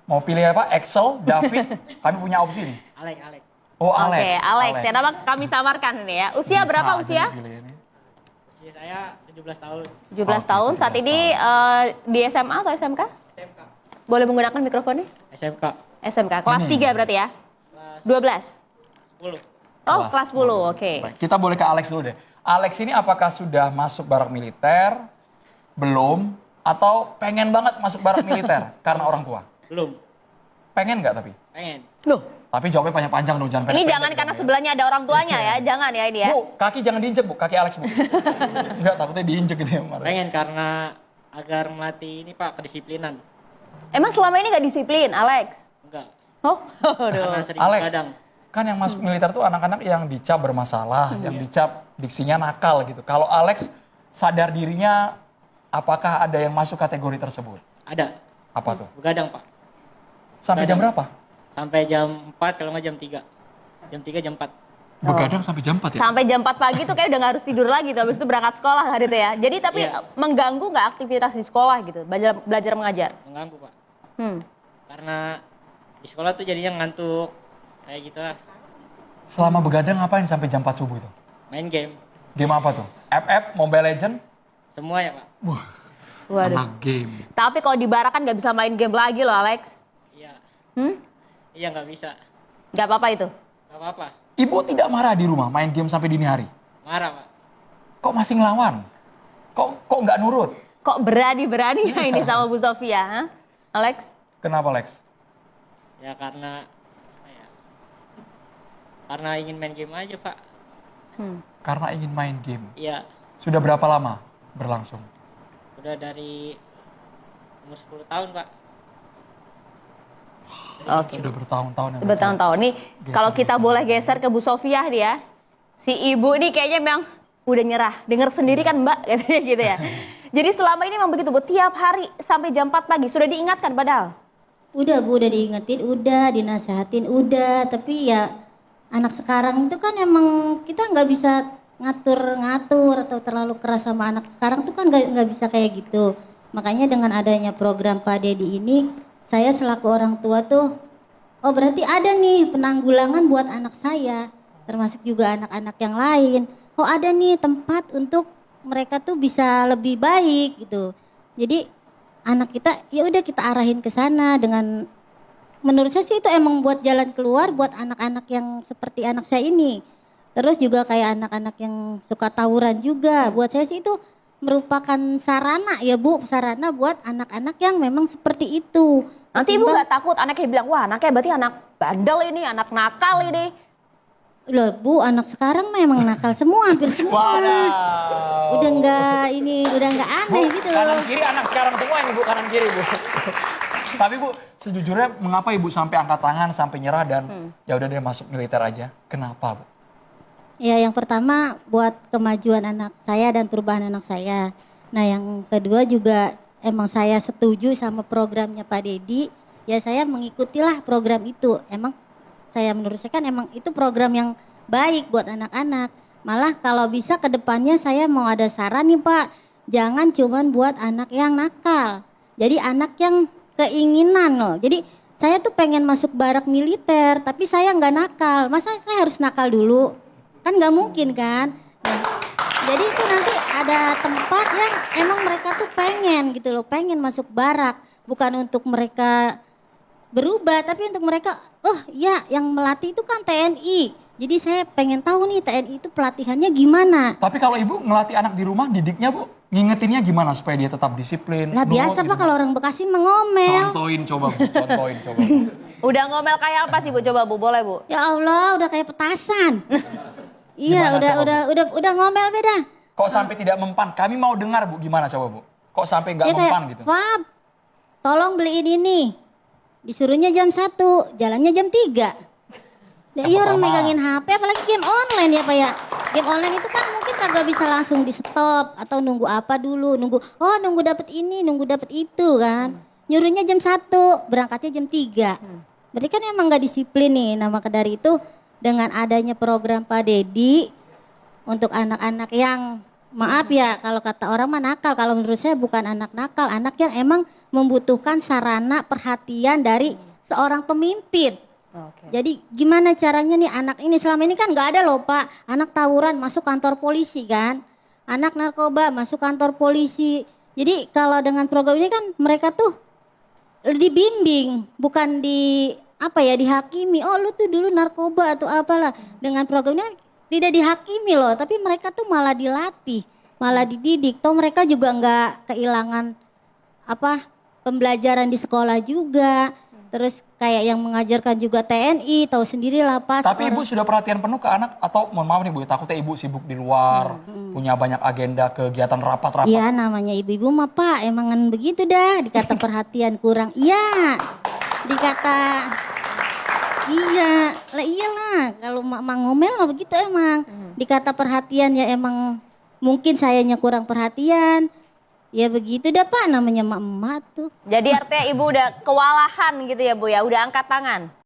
Mau pilih apa? Excel, David? Kami punya opsi nih. Alex. Oh, Alex. Oke, Alex. Ya, nama kami samarkan ini ya. Usia Bisa berapa aja usia? dipilih ini. Usia saya 17 tahun. 17 Oke, tahun. Saat 17 ini di SMA atau SMK? SMK. Boleh menggunakan mikrofonnya? SMK. SMK. Kelas 3 berarti ya? Kelas 12? 10. Oh, kelas 10. Oke. Baik, kita boleh ke Alex dulu deh. Alex ini apakah sudah masuk barak militer? Belum? Atau pengen banget masuk barak militer karena orang tua? Belum. Pengen nggak tapi? Pengen. Loh, Tapi jawabnya panjang-panjang dong, jangan ini pendek-pendek jangan dong karena ya. sebelahnya ada orang tuanya ya. Jangan ya ini ya. Bu, kaki jangan diinjek bu, kaki Alex bu. Enggak, takutnya diinjek gitu ya kemarin. Pengen karena agar melatih ini Pak, kedisiplinan. Emang selama ini nggak disiplin, Alex? Enggak. Oh, Karena aduh. sering Alex, kadang. kan yang masuk militer tuh anak-anak yang dicap bermasalah, yang dicap diksinya nakal gitu. Kalau Alex sadar dirinya, apakah ada yang masuk kategori tersebut? Ada. Apa tuh? Begadang Pak. Sampai jam berapa? Sampai jam 4 kalau nggak jam 3. Jam 3 jam 4. Begadang sampai jam 4 ya? Sampai jam 4 pagi tuh kayak udah nggak harus tidur lagi tuh. Habis itu berangkat sekolah hari itu ya. Jadi tapi Iya. mengganggu nggak aktivitas di sekolah gitu? Belajar mengajar? Mengganggu Pak. Hmm. Karena di sekolah tuh jadinya ngantuk. Kayak gitu lah. Selama begadang ngapain sampai jam 4 subuh itu? Main game. Game apa tuh? FF, Mobile Legend? Semua ya Pak. Wah, Waduh. anak game. Tapi kalau di barak kan nggak bisa main game lagi loh, Alex. Iya. Hmm? Iya nggak bisa. Nggak apa-apa itu. Nggak apa-apa. Ibu tidak marah di rumah main game sampai dini hari? Marah Pak. Kok masih ngelawan? Kok nggak nurut? Kok berani-beraninya ini sama Bu Sofia, ha? Alex? Kenapa Lex? Ya karena apa ya? Karena ingin main game aja Pak. Hmm. Karena ingin main game. Iya. Sudah berapa lama berlangsung? Udah dari umur 10 tahun Pak. Oke. Sudah bertahun-tahun. ya, Bertahun-tahun. Nih, kalau kita geser. boleh geser ke Bu Sofia nih ya. Si ibu nih kayaknya memang udah nyerah. Dengar sendiri kan Mbak, katanya gitu ya. Jadi selama ini memang begitu Bu, tiap hari sampai jam 4 pagi sudah diingatkan padahal. Udah Bu, udah diingetin, udah dinasehatin, udah. Tapi ya anak sekarang itu kan emang kita nggak bisa ngatur-ngatur atau terlalu keras sama anak sekarang tuh kan nggak bisa kayak gitu. Makanya dengan adanya program Pak Dedi ini, saya selaku orang tua tuh, oh berarti ada nih penanggulangan buat anak saya, termasuk juga anak-anak yang lain. Oh ada nih tempat untuk mereka tuh bisa lebih baik gitu. Jadi anak kita ya udah kita arahin ke sana dengan, menurut saya sih itu emang buat jalan keluar buat anak-anak yang seperti anak saya ini. Terus juga kayak anak-anak yang suka tawuran juga. Buat saya sih itu merupakan sarana ya Bu, sarana buat anak-anak yang memang seperti itu. Nanti ibu nggak takut anaknya bilang, wah anaknya berarti anak bandel ini, anak nakal ini. Loh Bu, anak sekarang memang nakal semua, hampir semua. Wadaw. Udah nggak aneh gitu Kanan loh. kiri anak sekarang semua yang ibu kanan kiri bu. Tapi bu, sejujurnya mengapa ibu sampai angkat tangan, sampai nyerah dan ya udah deh masuk militer aja? Kenapa bu? Ya yang pertama buat kemajuan anak saya dan perubahan anak saya. Nah yang kedua juga emang saya setuju sama programnya Pak Dedi. Ya saya mengikutilah program itu. Emang saya menurut saya kan emang itu program yang baik buat anak-anak. Malah kalau bisa ke depannya saya mau ada saran nih Pak. Jangan cuman buat anak yang nakal. Jadi anak yang keinginan loh. Jadi saya tuh pengen masuk barak militer tapi saya nggak nakal. Masa saya harus nakal dulu? Kan nggak mungkin kan. Nah, jadi itu nanti ada tempat yang emang mereka tuh pengen gitu loh, pengen masuk barak, bukan untuk mereka berubah, tapi untuk mereka, oh ya yang melatih itu kan TNI. Jadi saya pengen tahu nih TNI itu pelatihannya gimana. Tapi kalau ibu ngelatih anak di rumah, didiknya bu, ngingetinnya gimana supaya dia tetap disiplin? Lah biasa Pak kalau orang Bekasi mengomel. Contohin coba bu, contohin coba bu. Udah ngomel kayak apa sih Bu? Coba Bu, boleh Bu? Ya Allah, udah kayak petasan. Iya, Gimana coba, udah ngomel beda. Kok sampai tidak mempan? Kami mau dengar bu, gimana coba bu? Kok sampai nggak Dia kayak, mempan gitu? Pak, tolong beliin ini. Disuruhnya jam 1, jalannya jam 3. Ya, iya orang pertama. megangin HP, apalagi game online ya Pak ya. Game online itu kan mungkin kagak bisa langsung di stop atau nunggu apa dulu, nunggu dapet ini, nunggu dapet itu kan. Nyuruhnya jam 1, berangkatnya jam 3. Berarti kan emang gak disiplin nih. Nah maka dari itu dengan adanya program Pak Dedi untuk anak-anak yang maaf ya kalau kata orang mah nakal, kalau menurut saya bukan anak nakal, anak yang emang membutuhkan sarana perhatian dari seorang pemimpin. Oke. Jadi gimana caranya nih anak ini, selama ini kan nggak ada loh Pak, anak tawuran masuk kantor polisi kan, anak narkoba masuk kantor polisi. Jadi kalau dengan program ini kan mereka tuh dibimbing, bukan dihakimi. Oh lu tuh dulu narkoba atau apalah. Dengan programnya tidak dihakimi loh, tapi mereka tuh malah dilatih, malah dididik. Toh mereka juga nggak kehilangan pembelajaran di sekolah juga. Terus kayak yang mengajarkan juga TNI, tahu sendiri lah Pak. Tapi ibu sudah perhatian penuh ke anak atau mohon maaf nih Bu, takutnya ibu sibuk di luar, punya banyak agenda kegiatan rapat-rapat. Iya namanya ibu-ibu mah Pak, emangan begitu dah, dikata perhatian kurang. Iya, dikata iya, lah iyalah kalau mak ngomel mah begitu emang. Dikata perhatian ya emang mungkin sayanya kurang perhatian. Ya begitu dah Pak, namanya emak-emak tuh. Jadi artinya ibu udah kewalahan gitu ya Bu ya, udah angkat tangan.